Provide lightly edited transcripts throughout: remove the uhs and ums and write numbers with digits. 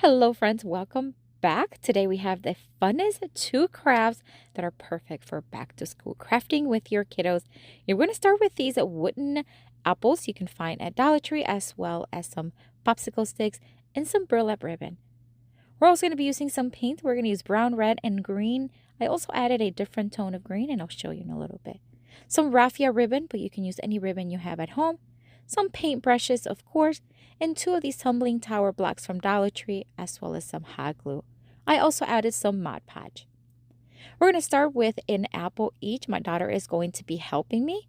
Hello friends, welcome back. Today we have the funnest two crafts that are perfect for back to school crafting with your kiddos. You're going to start with these wooden apples you can find at Dollar Tree, as well as some popsicle sticks and some burlap ribbon. We're also going to be using some paint. We're going to use brown, red, and green. I also added a different tone of green and I'll show you in a little bit. Some raffia ribbon, but you can use any ribbon you have at home. Some paint brushes, of course, and two of these tumbling tower blocks from Dollar Tree, as well as some hot glue. I also added some Mod Podge. We're going to start with an apple each. My daughter is going to be helping me,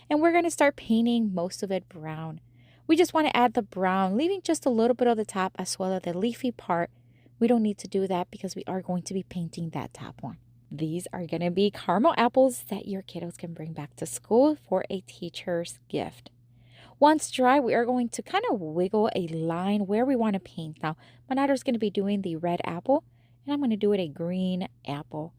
and we're going to start painting most of it brown. We just want to add the brown, leaving just a little bit of the top as well as the leafy part. We don't need to do that because we are going to be painting that top one. These are going to be caramel apples that your kiddos can bring back to school for a teacher's gift. Once dry, we are going to kind of wiggle a line where we want to paint. Now, my daughter's going to be doing the red apple, and I'm going to do it a green apple.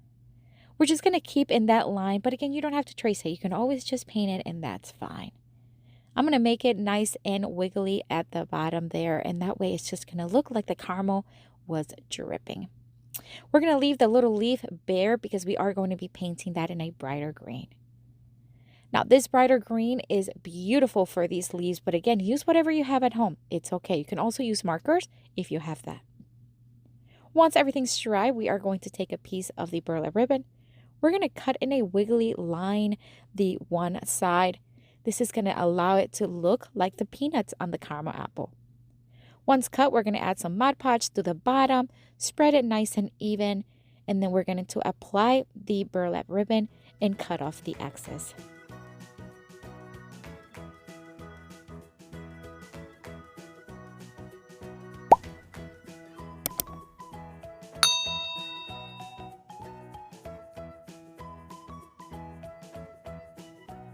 We're just going to keep in that line, but again, you don't have to trace it. You can always just paint it, and that's fine. I'm going to make it nice and wiggly at the bottom there, and that way it's just going to look like the caramel was dripping. We're going to leave the little leaf bare because we are going to be painting that in a brighter green. Now, this brighter green is beautiful for these leaves, but again, use whatever you have at home. It's okay. You can also use markers if you have that. Once everything's dry, we are going to take a piece of the burlap ribbon. We're going to cut in a wiggly line the one side. This is going to allow it to look like the peanuts on the caramel apple. Once cut, we're going to add some Mod Podge to the bottom, spread it nice and even, and then we're going to apply the burlap ribbon and cut off the excess.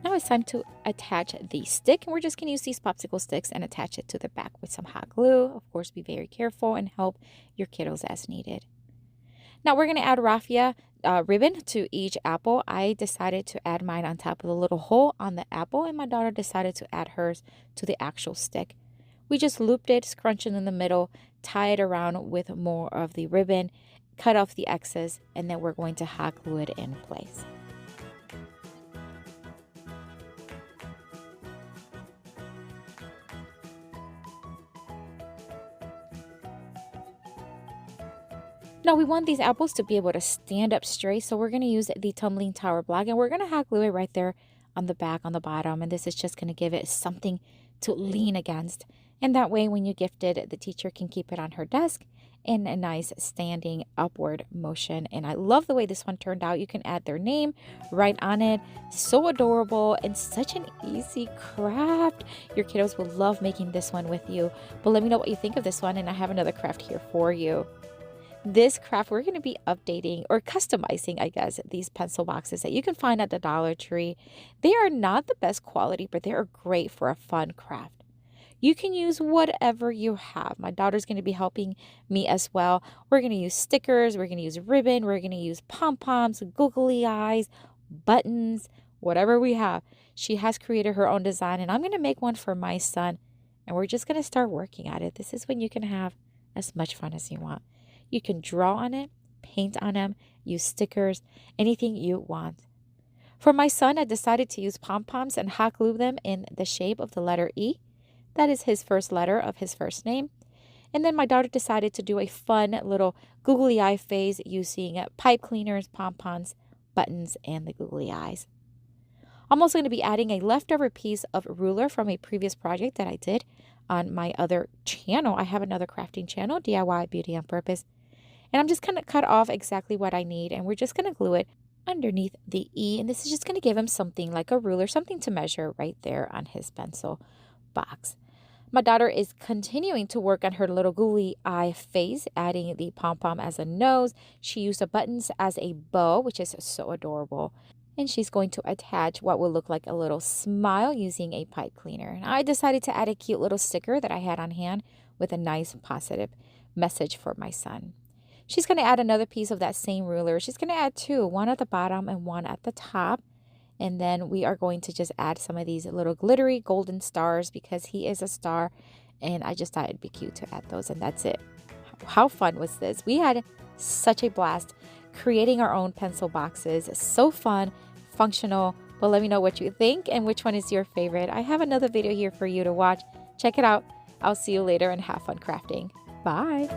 Now it's time to attach the stick, and we're just going to use these popsicle sticks and attach it to the back with some hot glue. Of course, be very careful and help your kiddos as needed. Now we're going to add raffia ribbon to each apple. I decided to add mine on top of the little hole on the apple, and my daughter decided to add hers to the actual stick. We just looped it, scrunched it in the middle, tie it around with more of the ribbon, cut off the excess, and then we're going to hot glue it in place. Now we want these apples to be able to stand up straight, so we're going to use the tumbling tower block, and we're going to hot glue it right there on the back, on the bottom, and this is just going to give it something to lean against, and that way when you gift it, the teacher can keep it on her desk in a nice standing upward motion. And I love the way this one turned out. You can add their name right on it. So adorable and such an easy craft. Your kiddos will love making this one with you, but let me know what you think of this one, and I have another craft here for you. This craft, we're going to be updating or customizing, I guess, these pencil boxes that you can find at the Dollar Tree. They are not the best quality, but they are great for a fun craft. You can use whatever you have. My daughter's going to be helping me as well. We're going to use stickers. We're going to use ribbon. We're going to use pom-poms, googly eyes, buttons, whatever we have. She has created her own design, and I'm going to make one for my son, and we're just going to start working at it. This is when you can have as much fun as you want. You can draw on it, paint on them, use stickers, anything you want. For my son, I decided to use pom-poms and hot glue them in the shape of the letter E. That is his first letter of his first name. And then my daughter decided to do a fun little googly eye phase using pipe cleaners, pom-poms, buttons, and the googly eyes. I'm also going to be adding a leftover piece of ruler from a previous project that I did on my other channel. I have another crafting channel, DIY Beauty on Purpose. And I'm just going to cut off exactly what I need, and we're just going to glue it underneath the E. And this is just going to give him something like a ruler, something to measure right there on his pencil box. My daughter is continuing to work on her little googly eye face, adding the pom-pom as a nose. She used the buttons as a bow, which is so adorable. And she's going to attach what will look like a little smile using a pipe cleaner. And I decided to add a cute little sticker that I had on hand with a nice positive message for my son. She's going to add another piece of that same ruler. She's going to add two, one at the bottom and one at the top. And then we are going to just add some of these little glittery golden stars because he is a star. And I just thought it'd be cute to add those. And that's it. how fun was this? We had such a blast creating our own pencil boxes. So fun, functional, but let me know what you think and which one is your favorite. I have another video here for you to watch. Check it out. I'll see you later and have fun crafting. Bye.